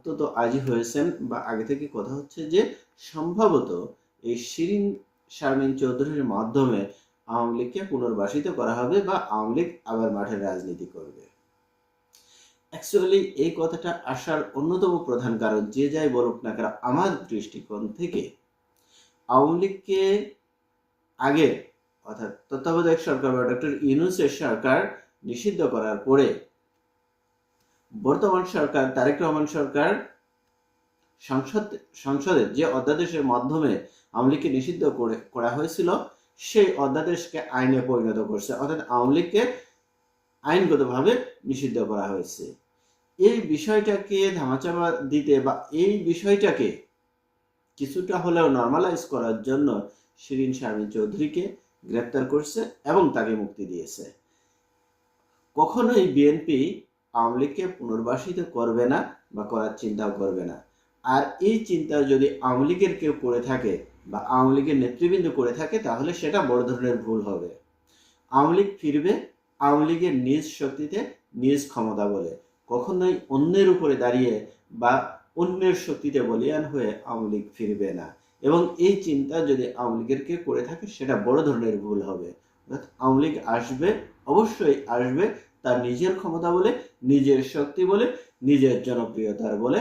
অন্তত আজই হয়েছেন বা আগে থেকে কথা হচ্ছে যে সম্ভবত এই শিরিন শারমিন চৌধুরীর মাধ্যমে আওয়ামী লীগকে পুনর্বাসিত করা হবে বা আওয়ামী লীগ আবার মাঠের রাজনীতি করবে। অ্যাকচুয়ালি এই কথাটা আসার অন্যতম প্রধান কারণ, যে যাই বলুক না কেন, আমার দৃষ্টিকোণ থেকে আওয়ামী লীগকে আগে অর্থাৎ তত্ত্বাবধায়ক সরকার বা ডক্টর ইউনূসের সরকার নিষিদ্ধ করার পরে বর্তমান সরকার তারেক রহমান সরকার সংসদের যে অধ্যাদেশের মাধ্যমে আওয়ামী লীগকে নিষিদ্ধ করা হয়েছিল সেই অধ্যাদেশকে আইনে পরিণত করছে, অর্থাৎ আওয়ামী লীগকে আইনগতভাবে নিষিদ্ধ করা হয়েছে। এই বিষয়টাকে ধামাচাপা দিতে বা এই বিষয়টাকে কিছুটা হলেও নর্মালাইজ করার জন্য শিরিন শারমিন চৌধুরীকে গ্রেপ্তার করছে এবং তাকে মুক্তি দিয়েছে। কখনোই বিএনপি আওয়ামী লীগকে পুনর্বাসিত করবে না বা করার চিন্তাও করবে না। আর এই চিন্তা যদি আওয়ামী লীগের কেউ করে থাকে বা আওয়ামী লীগের নেতৃবৃন্দ করে থাকে তাহলে সেটা বড় ধরনের ভুল হবে। আওয়ামী লীগ ফিরবে আওয়ামী লীগের নিজ শক্তিতে, নিজ ক্ষমতা বলে, কখনোই অন্যের উপরে দাঁড়িয়ে বা অন্যের শক্তিতে বলিয়ান হয়ে আওয়ামী লীগ ফিরবে না। এবং এই চিন্তা যদি আওয়ামী লীগের কেউ করে থাকে সেটা বড় ধরনের ভুল হবে। আওয়ামী লীগ আসবে, অবশ্যই আসবে তার নিজের ক্ষমতা বলে, নিজের শক্তি বলে, নিজের জনপ্রিয়তার বলে।